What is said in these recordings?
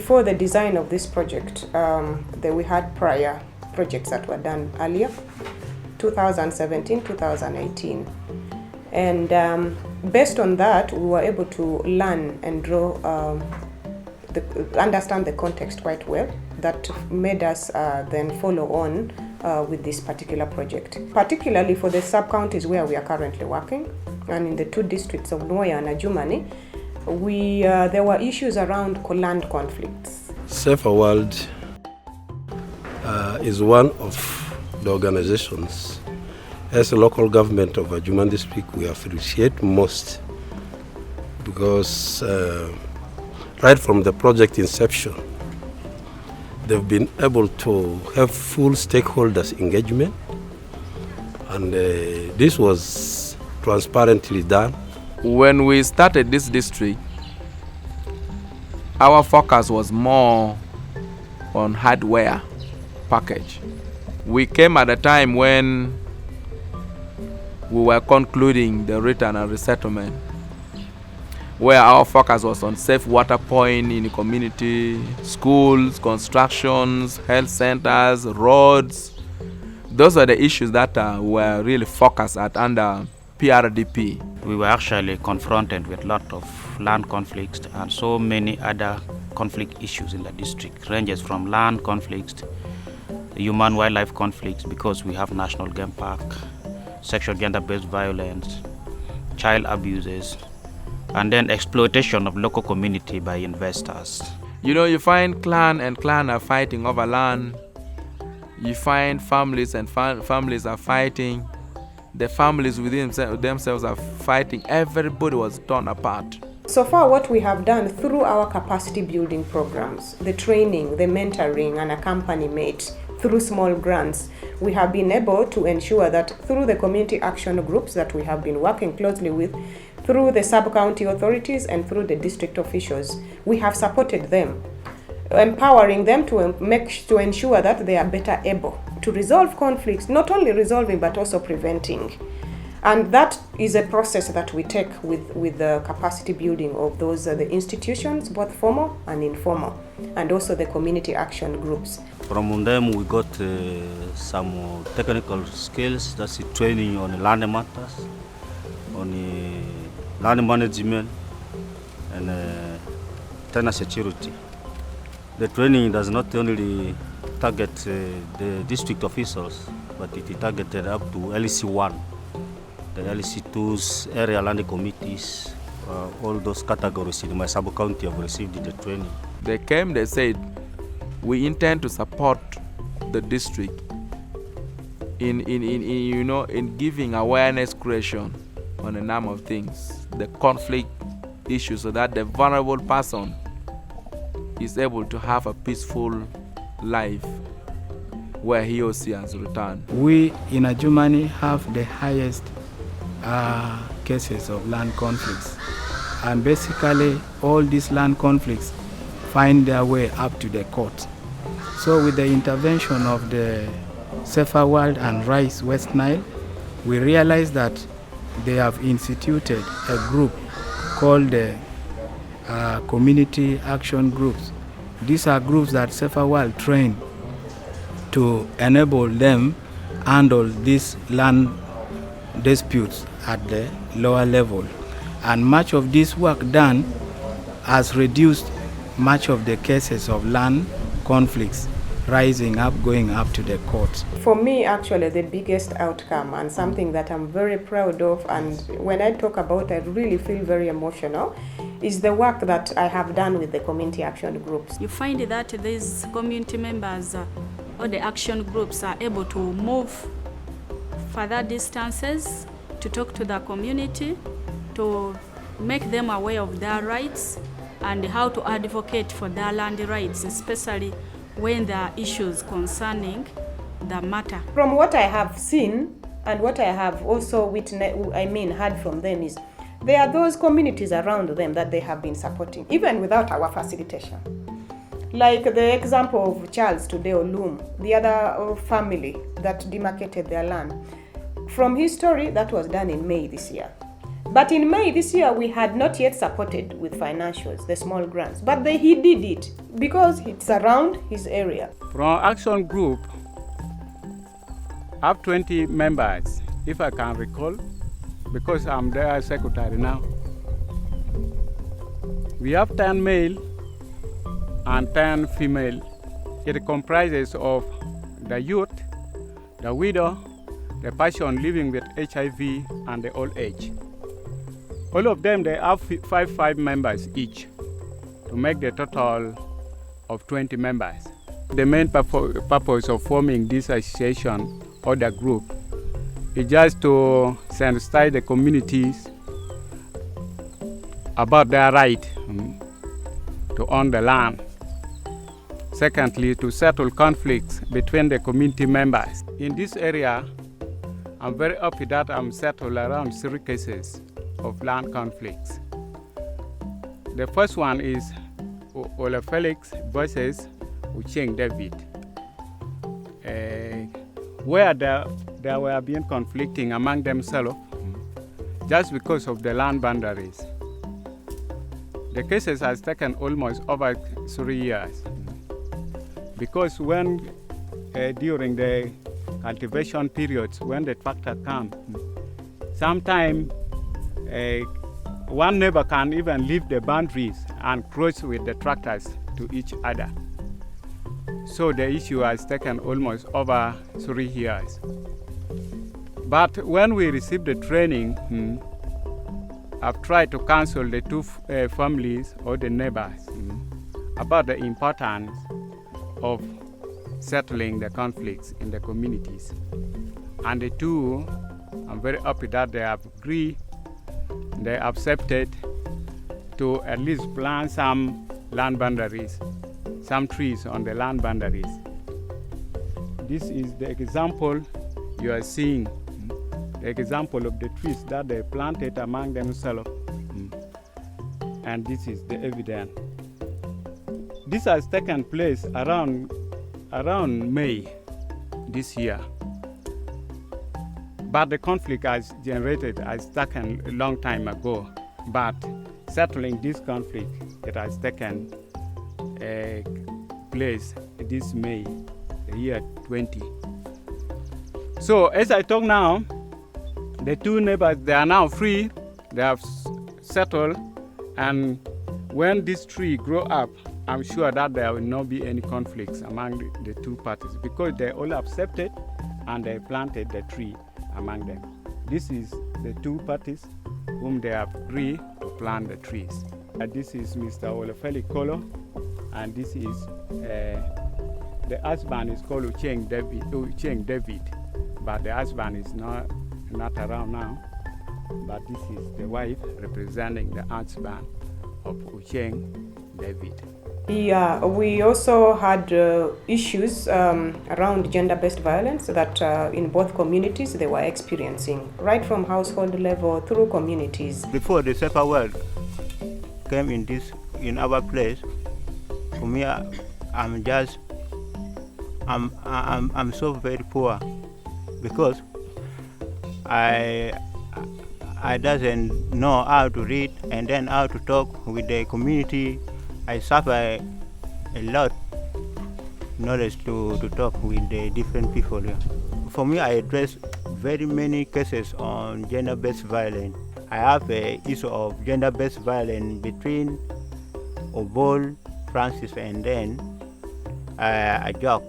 before the design of this project, we had prior projects that were done earlier, 2017, 2018. And based on that, we were able to learn and understand the context quite well. That made us then follow on with this particular project, particularly for the sub-counties where we are currently working, and in the 2 districts of Nwoya and Adjumani, there were issues around land conflicts. Safer World is one of the organizations. As a local government of Adjumani District, we appreciate most because right from the project inception, they've been able to have full stakeholders engagement, and this was transparently done. When we started this district, our focus was more on hardware package. We came at a time when we were concluding the return and resettlement, where our focus was on safe water point in the community, schools, constructions, health centers, roads. Those are the issues that were really focused at under PRDP. We were actually confronted with a lot of land conflicts and so many other conflict issues in the district, ranges from land conflicts, human-wildlife conflicts, because we have national game park, sexual gender-based violence, child abuses, and then exploitation of local community by investors. You know, you find clan are fighting over land. You find families and families are fighting. The families within themselves are fighting. Everybody was torn apart. So far, what we have done through our capacity building programs, the training, the mentoring and accompaniment through small grants, we have been able to ensure that through the community action groups that we have been working closely with, through the sub-county authorities and through the district officials, we have supported them, empowering them to ensure that they are better able to resolve conflicts, not only resolving but also preventing. And that is a process that we take with the capacity building of those the institutions, both formal and informal, and also the community action groups. From them we got some technical skills, that's the training on land matters, on land management and tenant security. The training does not only target the district officials, but it is targeted up to LEC1, the LEC2s, area land committees, all those categories in my sub-county have received the training. They came, they said, we intend to support the district in giving awareness creation on a number of things, the conflict issues, so that the vulnerable person is able to have a peaceful life where he or she has returned. We in Adjumani have the highest cases of land conflicts, and basically all these land conflicts find their way up to the court. So with the intervention of the Safer World and Rise West Nile, we realized that they have instituted a group called the community action groups. These are groups that Safer World train to enable them handle these land disputes at the lower level. And much of this work done has reduced much of the cases of land conflicts rising up, going up to the courts. For me, actually, the biggest outcome and something that I'm very proud of, and when I talk about it, I really feel very emotional, is the work that I have done with the community action groups. You find that these community members or the action groups are able to move further distances to talk to the community, to make them aware of their rights and how to advocate for their land rights, especially when there are issues concerning the matter. From what I have seen and what I have also heard from them is there are those communities around them that they have been supporting, even without our facilitation. Like the example of Charles today, Olum, the other family that demarcated their land. From his story, that was done in May this year. But in May this year, we had not yet supported with financials the small grants, but he did it because it's around his area. From action group, I have 20 members, if I can recall, because I'm their secretary now. We have 10 male and 10 female. It comprises of the youth, the widow, the person living with HIV, and the old age. All of them, they have five members each to make the total of 20 members. The main purpose of forming this association or the group is just to sensitize the communities about their right to own the land. Secondly, to settle conflicts between the community members. In this area, I'm very happy that I'm settled around 3 cases of land conflicts. The first one is Ola Felix versus Ucheng David, where they were being conflicting among themselves just because of the land boundaries. The cases has taken almost over 3 years because when during the cultivation periods, when the tractor comes, sometimes one neighbor can even leave the boundaries and cross with the tractors to each other. So the issue has taken almost over 3 years. But when we received the training, I've tried to counsel the 2 families or the neighbors about the importance of settling the conflicts in the communities. And the 2, I'm very happy that they have agreed, they accepted to at least plant some land boundaries, some trees on the land boundaries. This is the example you are seeing, the example of the trees that they planted among themselves. And this is the evidence. This has taken place around May this year. But the conflict has taken a long time ago. But settling this conflict, it has taken place this May, the year 20. So as I talk now, the 2 neighbors, they are now free, they have settled, and when this tree grow up, I'm sure that there will not be any conflicts among the 2 parties because they all accepted and they planted the tree among them. This is the 2 parties whom they have agreed to plant the trees. This is Mr. Olafeli Kolo, and this is the husband is called Ucheng David, but the husband is not around now. But this is the wife representing the husband of Ucheng David. Yeah, we also had issues around gender-based violence that in both communities they were experiencing, right from household level through communities. Before the Safer World came in our place, for me, I'm so very poor because I doesn't know how to read and then how to talk with the community. I suffer a lot knowledge to talk with the different people here. For me, I address very many cases on gender-based violence. I have an issue of gender-based violence between Obol, Francis, and then a job.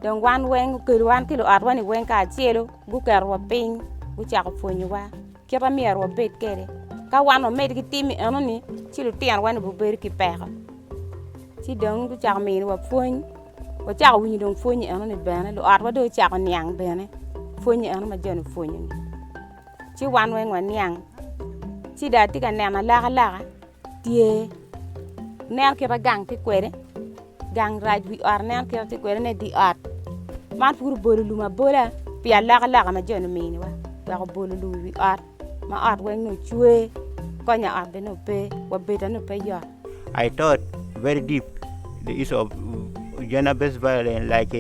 Dong wan weng kilo at wani weng ka cielo gu kerwa ping gu chako fonyo wa kira mier wa bet kere ka wan o med ki timi anoni chilo tian wani bu ber ki peka ci dong gu chako min wa fony wa chako wini dong fonyi anoni bene lo at wa do chako nyang bene fonyi anoni ma jeno fonyo ni ci wan weng wa nyang ci da tika nena laga tie ner kira gang ti kwere gang raj wi ar ner kira ti kwere ne di at man pur bolu luma bola pia laga ma jono mini wa ko bolu lu wi art ma art weng no chue konya art be no pe wa beta no pe ya. I thought very deep the issue of gender-based violence, like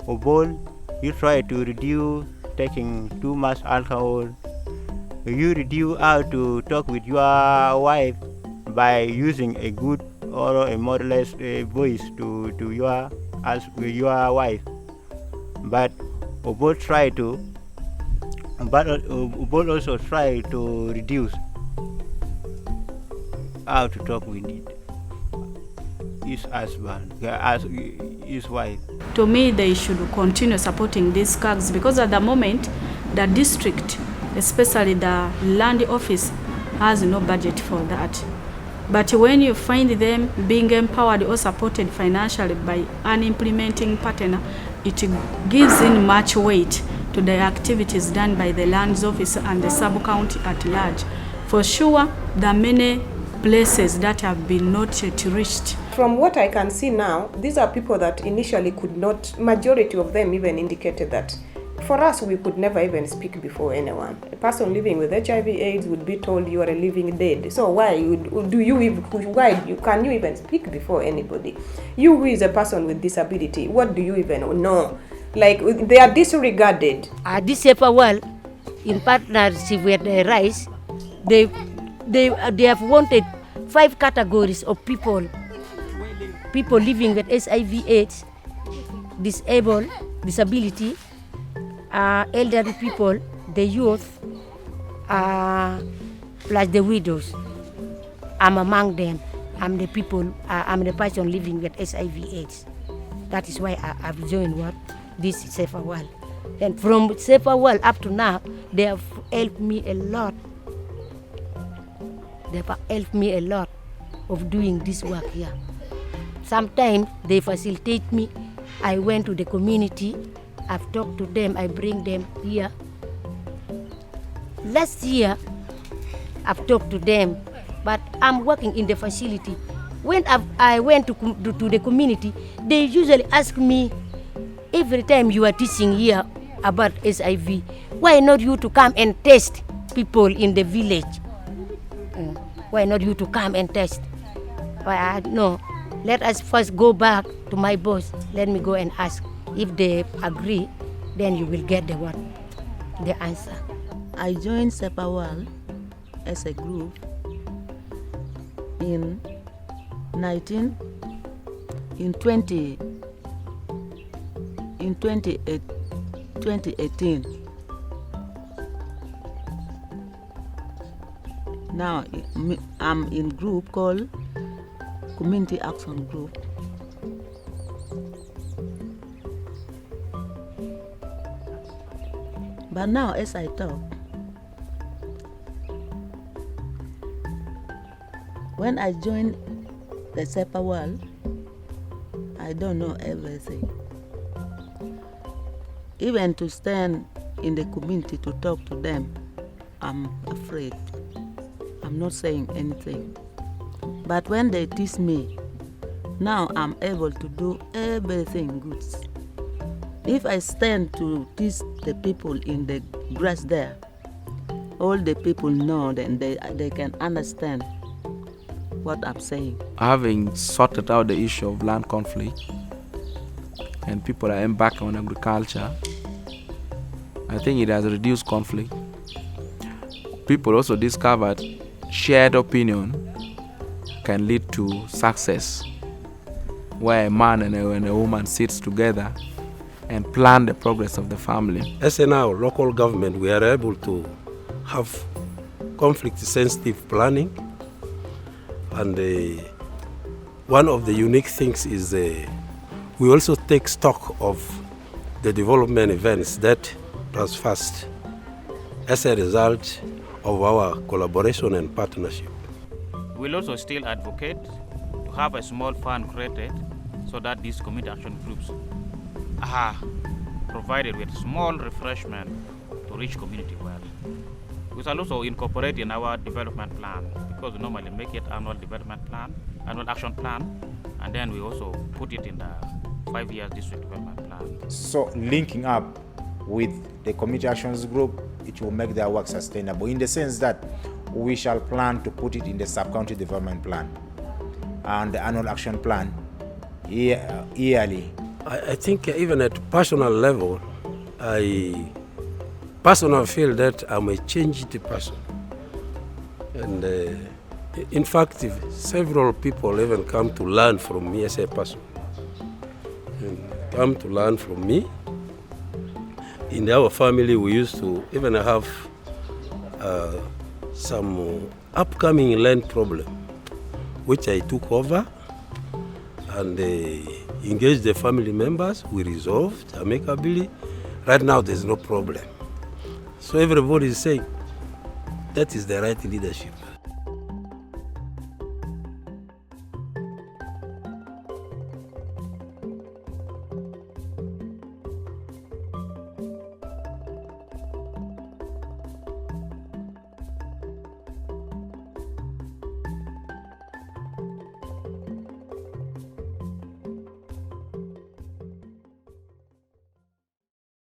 Obol, you try to reduce taking too much alcohol. You reduce how to talk with your wife by using a good or a modulus voice to your wife. But Obol also try to reduce how to talk with his husband, his wife. To me, they should continue supporting these CAGs because at the moment, the district, especially the land office, has no budget for that. But when you find them being empowered or supported financially by an implementing partner, it gives in much weight to the activities done by the lands office and the sub-county at large. For sure, there are many places that have been not yet reached. From what I can see now, these are people that initially could not, majority of them even indicated that for us, we could never even speak before anyone. A person living with HIV/AIDS would be told you are a living dead. So can you even speak before anybody? You who is a person with disability, what do you even know? Like, they are disregarded. This Safer World, in partnership with the RISE, they have wanted 5 categories of people living with HIV/AIDS, disabled, disability, elderly people, the youth, plus the widows. I'm among them. I'm the person living with HIV/AIDS. That is why I've joined this Safer World. And from Safer World up to now, they have helped me a lot. They have helped me a lot of doing this work here. Sometimes they facilitate me. I went to the community. I've talked to them. I bring them here. Last year, I've talked to them, but I'm working in the facility. When I went to the community, they usually ask me, every time you are teaching here about HIV, why not you to come and test people in the village? Why not you to come and test? No, let us first go back to my boss. Let me go and ask. If they agree, then you will get the answer. I joined Safer World as a group in 2018. Now I'm in group called Community Action Group. But now, as I talk, when I joined the Safer World, I don't know everything. Even to stand in the community to talk to them, I'm afraid. I'm not saying anything. But when they teach me, now I'm able to do everything good. If I stand to teach the people in the grass there, all the people know, then they can understand what I'm saying. Having sorted out the issue of land conflict and people are embarking on agriculture, I think it has reduced conflict. People also discovered shared opinion can lead to success, where a man and a woman sits together and plan the progress of the family. As in our local government, we are able to have conflict-sensitive planning, and one of the unique things is we also take stock of the development events that transfers as a result of our collaboration and partnership. We'll also still advocate to have a small fund created so that these community action groups are provided with small refreshment to reach community well. We shall also incorporate in our development plan, because we normally make it annual action plan, and then we also put it in the 5-year district development plan. So linking up with the community actions group, it will make their work sustainable in the sense that we shall plan to put it in the sub-county development plan and the annual action plan yearly? I think even at personal level, I personally feel that I'm a changed person. And in fact, several people even come to learn from me as a person. And come to learn from me. In our family, we used to even have some upcoming land problem, which I took over and engaged the family members. We resolved amicably. Right now, there's no problem. So everybody is saying that is the right leadership.